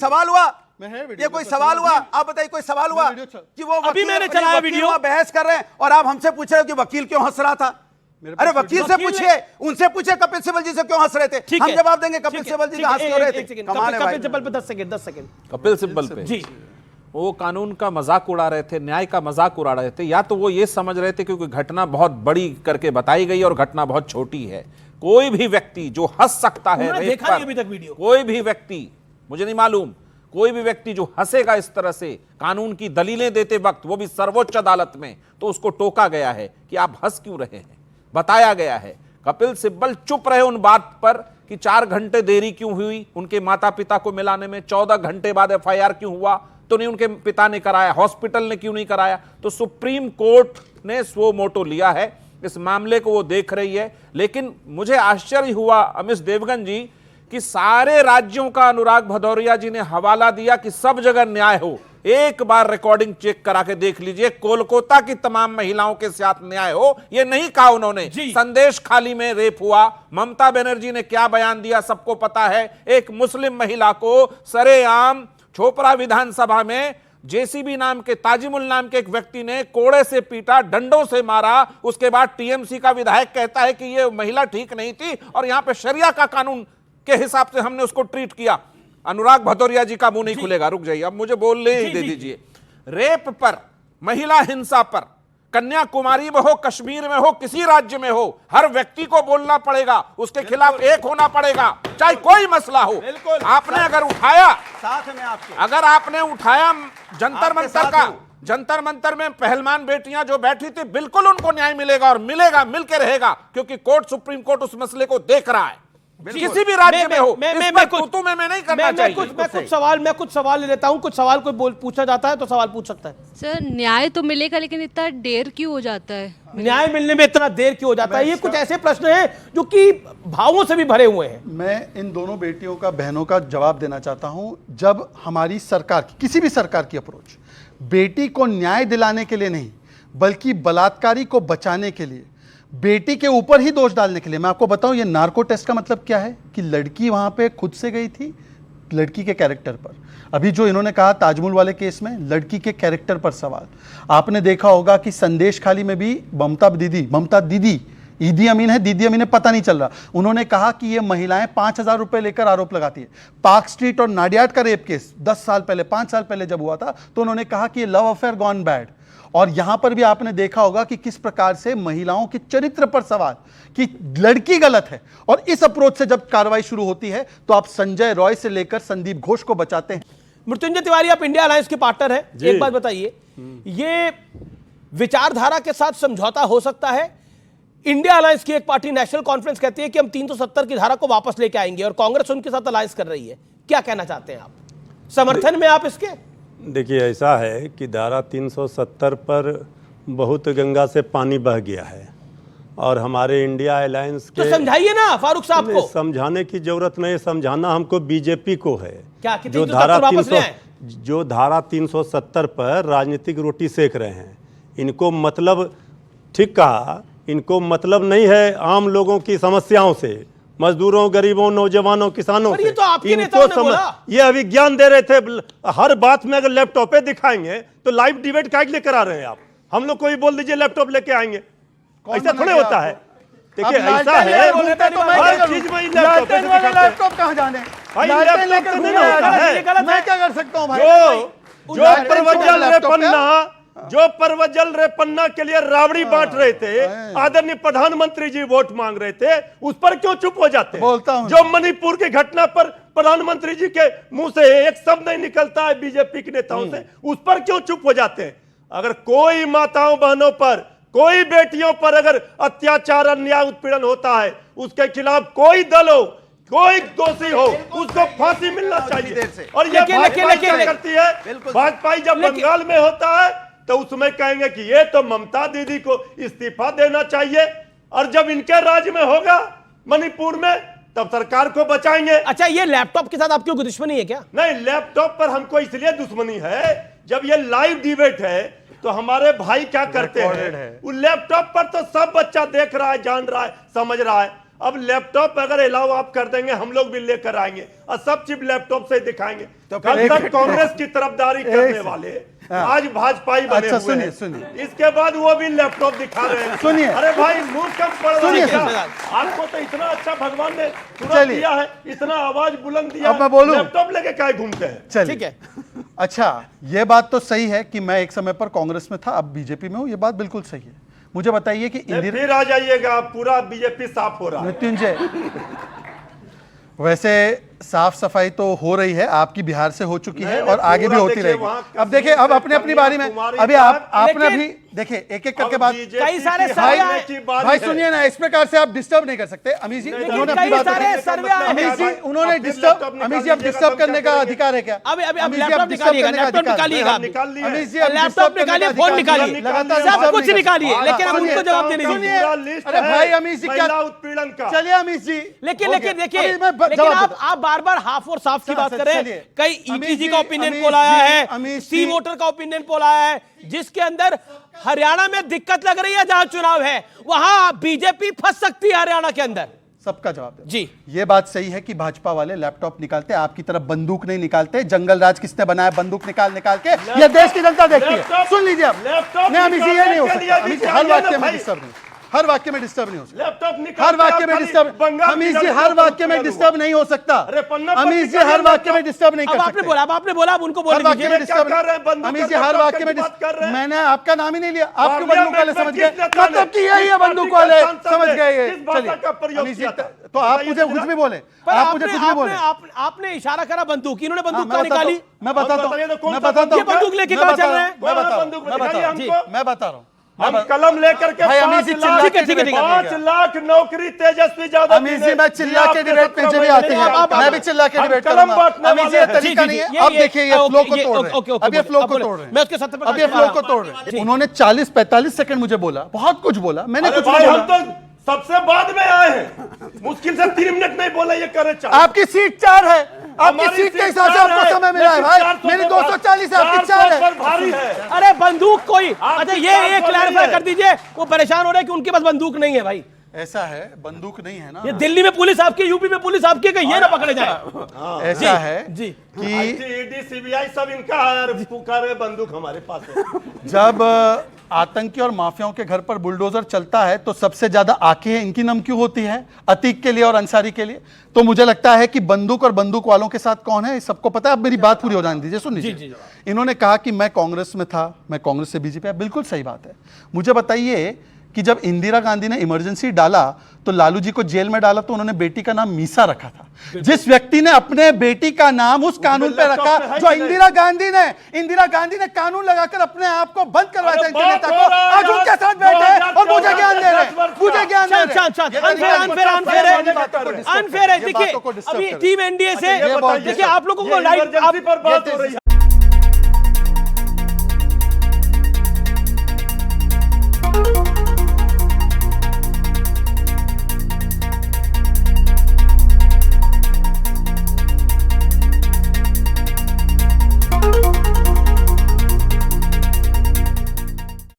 सवाल हुआ? ये कोई सवाल हुआ? आप बताइए, कोई सवाल हुआ कि वो अभी मैंने चलाया वीडियो, बहस कर रहे हैं और आप हमसे पूछ रहे हो कि वकील क्यों हंस रहा था? अरे वकील से पूछिए, उनसे पूछिए कपिल सिब्बल जी से क्यों हंस रहे थे, हम जवाब देंगे। कपिल सिब्बल जी हंस क्यों रहे थे? कपिल सिब्बल पे 10 सेकंड कपिल सिब्बल पे जी, वो कानून का मजाक उड़ा रहे थे, न्याय का मजाक उड़ा रहे थे, या तो वो ये समझ रहे थे क्योंकि घटना बहुत बड़ी करके बताई गई और घटना बहुत छोटी है। कोई भी व्यक्ति जो हंस सकता है रेप देखा नहीं अभी तक वीडियो, कोई भी व्यक्ति, मुझे नहीं मालूम, कोई भी व्यक्ति जो हंसेगा इस तरह से कानून की दलीलें देते वक्त, वो भी सर्वोच्च अदालत में, तो उसको टोका गया है कि आप हंस क्यों रहे हैं, बताया गया है। कपिल सिब्बल चुप रहे उन बात पर कि 4 घंटे देरी क्यों हुई उनके माता पिता को मिलाने में, 14 घंटे बाद एफआईआर क्यों हुआ, तो नहीं उनके पिता ने कराया, हॉस्पिटल ने क्यों नहीं कराया। तो सुप्रीम कोर्ट ने स्वो मोटो लिया है, इस मामले को वो देख रही है। लेकिन मुझे आश्चर्य हुआ अमिश देवगन जी कि सारे राज्यों का अनुराग भदौरिया जी ने हवाला दिया कि सब जगह न्याय हो। एक बार रिकॉर्डिंग चेक करा के देख लीजिए, कोलकाता की तमाम महिलाओं के साथ न्याय हो, ये नहीं कहा उन्होंने। संदेश खाली में रेप हुआ, ममता बनर्जी ने क्या बयान दिया सबको पता है। एक मुस्लिम महिला को सरेआम छोपरा विधानसभा में जेसीबी नाम के, ताजिमुल नाम के एक व्यक्ति ने कोड़े से पीटा, डंडों से मारा। उसके बाद टीएमसी का विधायक कहता है कि ये महिला ठीक नहीं थी और यहां पे शरिया का कानून के हिसाब से हमने उसको ट्रीट किया। अनुराग भदौरिया जी का मुंह नहीं खुलेगा, रुक जाइए, अब मुझे बोलने ही दे दीजिए। रेप पर, महिला हिंसा पर, कन्याकुमारी में हो, कश्मीर में हो, किसी राज्य में हो, हर व्यक्ति को बोलना पड़ेगा, उसके खिलाफ एक होना पड़ेगा, चाहे कोई मसला हो। आपने अगर उठाया, साथ में आपके, अगर आपने उठाया जंतर मंतर का, जंतर मंतर में पहलवान बेटियां जो बैठी थी, बिल्कुल उनको न्याय मिलेगा और मिलेगा, मिलके रहेगा, क्योंकि कोर्ट, सुप्रीम कोर्ट उस मसले को देख रहा है। किसी भी राज्य में हो, मैं नहीं करना चाहिए। मैं कुछ सवाल ले लेता हूं, कुछ सवाल कोई पूछा जाता है तो सवाल पूछ सकता है। सर न्याय तो मिलेगा, लेकिन इतना देर क्यों हो जाता है? न्याय मिलने में इतना देर क्यों हो जाता है? ये कुछ ऐसे प्रश्न हैं जो कि भावों से भी भरे हुए हैं। मैं इन दोनों बेटियों का, बहनों का जवाब देना चाहता हूं। जब हमारी सरकार की, किसी भी सरकार की अप्रोच बेटी को न्याय दिलाने के लिए नहीं, बल्कि बलात्कारी को बचाने के लिए, बेटी के ऊपर ही दोष डालने के लिए, मैं आपको बताऊं ये नार्को टेस्ट का मतलब क्या है कि लड़की वहां पे खुद से गई थी, लड़की के कैरेक्टर पर। अभी जो इन्होंने कहा ताजमुल वाले केस में लड़की के कैरेक्टर पर सवाल, आपने देखा होगा कि संदेश खाली में भी ममता दीदी ईदी अमीन है, दीदी अमीन है, पता नहीं चल रहा, उन्होंने कहा कि ये महिलाएं 5,000 रुपए लेकर आरोप लगाती है। पार्क स्ट्रीट और नाडियाड का रेप केस 10 साल पहले, 5 साल पहले जब हुआ था, तो उन्होंने कहा कि ये लव अफेयर गॉन बैड। और यहां पर भी आपने देखा होगा कि किस प्रकार से महिलाओं के चरित्र पर सवाल कि लड़की गलत है, और इस अप्रोच से जब कार्रवाई शुरू होती है तो आप संजय रॉय से लेकर संदीप घोष को बचाते हैं। मृत्युंजय तिवारी, आप इंडिया अलायंस के पार्टनर हैं, एक बात बताइए, ये विचारधारा के साथ समझौता हो सकता है? इंडिया अलायंस की एक पार्टी नेशनल कॉन्फ्रेंस कहती है कि हम 370 की धारा को वापस लेके आएंगे और कांग्रेस उनके साथ अलायंस कर रही है, क्या कहना चाहते हैं आप? समर्थन में आप इसके? देखिए, ऐसा है कि धारा 370 पर बहुत गंगा से पानी बह गया है और हमारे इंडिया अलायंस के, तो समझाइए ना फारूक साहब को। समझाने की जरूरत नहीं, समझाना हमको बीजेपी को है। क्या जो धारा 370 पर राजनीतिक रोटी सेक रहे हैं, इनको मतलब, ठीक कहा, इनको मतलब नहीं है आम लोगों की समस्याओं से, मजदूरों, गरीबों, नौजवानों, किसानों से। तो आपके नेताओं ने बोला। ये अभी ज्ञान दे रहे थे, हर बात में अगर लैपटॉप पे दिखाएंगे तो लाइव डिबेट क्या लेकर आ रहे हैं आप? हम लोग को भी बोल दीजिए लैपटॉप लेके आएंगे, ऐसा थोड़े होता है। देखिए ऐसा है, हर चीज में लैपटॉप कहां जाने भाई, लैपटॉप तो नहीं होता है। मैं क्या कर सकता हूं भाई? जो परवजल रेपन्ना के लिए रावड़ी बांट रहे थे, आदरणीय प्रधानमंत्री जी वोट मांग रहे थे, उस पर क्यों चुप हो जाते हैं? बोलता हूं। जो मणिपुर की घटना पर प्रधानमंत्री जी के मुंह से एक शब्द नहीं निकलता है बीजेपी के नेताओं से, उस पर क्यों चुप हो जाते हैं? अगर कोई माताओं बहनों पर, कोई बेटियों पर अगर अत्याचार, अन्याय, उत्पीड़न होता है, उसके खिलाफ कोई दल हो, कोई दोषी हो, उसको फांसी मिलना चाहिए। और ये भाजपा करती है। भाजपा जब बंगाल में होता है तो उसमें कहेंगे कि ये तो ममता दीदी को इस्तीफा देना चाहिए, और जब इनके राज्य में होगा मणिपुर में, तब सरकार को बचाएंगे। अच्छा, ये लैपटॉप के साथ आपकी कोई दुश्मनी है क्या? नहीं, लैपटॉप पर हमको इसलिए दुश्मनी है, जब ये लाइव डिबेट है तो हमारे भाई क्या करते हैं, उस लैपटॉप पर तो सब बच्चा देख रहा है, जान रहा है, समझ रहा है। अब लैपटॉप अगर अलाउ आप कर देंगे, हम लोग भी लेकर आएंगे और सब चीज लैपटॉप से दिखाएंगे। तो कल तक कांग्रेस की तरफदारी करने वाले आज भाजपाई बने अच्छा, हुए हैं। सुनिए। इसके बाद वो भी लैपटॉप दिखा रहे हैं। सुनिए। अरे भाई मुंह कम पड़ रहा सुनिए, है क्या? सुनिए। आपको तो इतना अच्छा भगवान ने तुरंत चलिए। दिया है, इतना आवाज बुलंद दिया, अब मैं बोलूं? लैपटॉप लेके क्या घूमते हैं? चलिए, ठीक है। अच्छा, ये बात तो सही है कि मैं एक समय पर कांग्रेस में था, अब बीजेपी में हूं, ये बात बिल्कुल सही है। मुझे बताइए कि इंदिरा, फिर आ जाइएगा, पूरा बीजेपी साफ हो रहा है। मृत्युंजय, वैसे साफ सफाई तो हो रही है, आपकी बिहार से हो चुकी है और आगे भी होती रहेगी। अब देखिए, अब अपने अपनी बारी में, अभी आपने अभी देखिए एक एक करके बात, कई सारे भाई सुनिए ना, इस प्रकार से आप डिस्टर्ब नहीं कर सकते। अमीश जी, उन्होंने अपनी बात अमीश जी, उन्होंने डिस्टर्ब, अमीश जी, अब डिस्टर्ब करने का अधिकार है क्या? अभी अभी आप अमीश जी, लैपटॉप निकालिएगा, लैपटॉप निकालिएगा, अमीश जी, अब लैपटॉप डिस्टर्ब करने निकालिए, का फोन अधिकार निकालिए, नहीं। लगातार सब डिस्टर्ब कुछ नहीं कर निकालिए, सकते। लेकिन अब सुनिए, उनको जवाब देने दीजिए। सुनिए, अरे भाई अमीश जी, क्या उत्पीड़न का। चलिए अमीश जी, लेकिन हो गया। देखिए, अभी मैं लेकिन जवाब आप देता- बार बार हाफ और साफ की बात कर रहे हैं। चलिए। कई अमीश ईटीजी जी, का ओपिनियन अमीश पोल आया जी, है, अमीश सी जी। वोटर का ओपिनियन पोल आया है, जिसके अंदर हरियाणा में दिक्कत लग रही है, जहां चुनाव है वहां बीजेपी फंस सकती है हरियाणा के अंदर। सबका जवाब दे। जी, ये बात सही है कि भाजपा वाले लैपटॉप निकालते, आपकी तरफ बंदूक नहीं निकालते। जंगल राज किसने बनाया? बंदूक निकाल निकाल के। ये देश की जनता देखती है। लैपटॉप- सुन लीजिए आप। लैपटॉप नहीं अमीश जी, ये नहीं हो निकालने के सकता। लिए अमीश जी, भी हर वाक्य चाहिए में ना डिस्टर्ब नहीं, हर वाक्य में डिस्टर्ब नहीं हो सकता। लैपटॉप निकाल हर के वाक्य आप में खाली डिस्टर्ब, बंगाल अमीश की जी, जनता हर को वाक्य में निकालूंगा। डिस्टर्ब नहीं हो सकता। अरे पन्ना पर अमीश जी, निकालिए हर वाक्य में लैपटॉप। डिस्टर्ब नहीं कर अब आपने सकते। बोला, अब आपने बोला, अब उनको हर बोल वाक्य दीजिए। में क्या डिस्टर्ब कर रहे हैं? बंदूक अमीश का जी, हर लैपटॉप वाक्य में की बात कर रहे हैं। मैंने आपका नाम ही नहीं लिया, आपके पार्लियामेंट बंदूक वाले में समझ किस गए, नेता ने- मतलब कि यही है किस बंदूक पार्टी वाले, का सांसद समझ ने गए ये। किस भाषा चलिए, का प्रयोग अमीश जी, किया था? तो आप बताइए मुझे तो कुछ जरा। भी बोले, पर आप मुझे कुछ भी बोले। आपने इशारा करा बंदूक, इन्होंने हाँ, बंदूक मैं का बताता निकाली। हूँ, मैं बताता हूँ, बताइए तो कौन मैं सा बताता हूँ, ये बंदूक लेके मैं कहाँ बता चल रहा रहे हूँ, हैं? मैं बता रहा हूँ, बंदूक मैं बता दिखाइए रहा हूँ, हमको। मैं बता रहा हूँ। हम कलम लेकर के भाई अमीश जी, 5 चिल्ला लाख के डिबेट करने का। 5 लाख नौकरी तेजस्वी यादव अमीश जी, मैं चिल्ला के डिबेट में जब भी आते हैं, मैं भी चिल्ला के डिबेट करूंगा। अमीश जी, ये तरीका नहीं है। अब देखिए, ये फ्लो को तोड़ रहे हैं, अब ये फ्लो को तोड़ रहे हैं, मैं उसके सत्य अब ये फ्लो को तोड़ रहे हैं। उन्होंने 40-45 सेकंड मुझे बोला, बहुत कुछ बोला, मैंने अरे कुछ भाई, नहीं हम बोला। तो सबसे बाद में आए हैं, मुश्किल से 3 मिनट नहीं बोला, ये करे चाहे। आपकी सीट 4 है, आपकी हमारी सीट के सीट हिसाब से 4 आपको है, समय मिला है लेकिन भाई। 400 मेरी पर 240 है, आपकी 4 400 है। पर भारी है। अरे बंदूक कोई, आप अच्छा भी ये चार एक सौ क्लैरिफाई नहीं है। कर दीजिए, वो परेशान हो रहे हैं कि उनके पास बंदूक नहीं है भाई। ऐसा है, बंदूक नहीं है ना, ये दिल्ली में पुलिस आपकी, यूपी में पुलिस आपकी है, कहीं ये ना पकड़े जाए। ऐसा है जी, कि ईडी सीबीआई सब इनका है, और पुकार है, बंदूक हमारे पास है। जब आतंकी और माफियाओं के घर पर बुलडोजर चलता है तो सबसे ज्यादा आंखें इनकी नम क्यों होती है? अतीक के लिए और अंसारी के लिए। तो मुझे लगता है कि बंदूक और बंदूक वालों के साथ कौन है, सबको पता है। अब मेरी बात पूरी हो जाने दीजिए, सुन लीजिए। इन्होंने कहा कि मैं कांग्रेस में था, मैं कांग्रेस से बीजेपी आया, बिल्कुल सही बात है। मुझे बताइए कि जब इंदिरा गांधी ने इमरजेंसी डाला तो लालू जी को जेल में डाला तो उन्होंने बेटी का नाम मीसा रखा था। जिस व्यक्ति ने अपने बेटी का नाम उस कानून पे रखा जो इंदिरा गांधी ने कानून लगाकर अपने आप को बंद करवाया था, इनके नेता को, आज उनके साथ बैठे हैं और मुझे ज्ञान दे रहे हैं, मुझे ज्ञान दे रहे हैं। अनफेयर है। देखिए, अभी टीम एनडीए से, देखिए आप लोगों को इमरजेंसी पर बात हो रही है।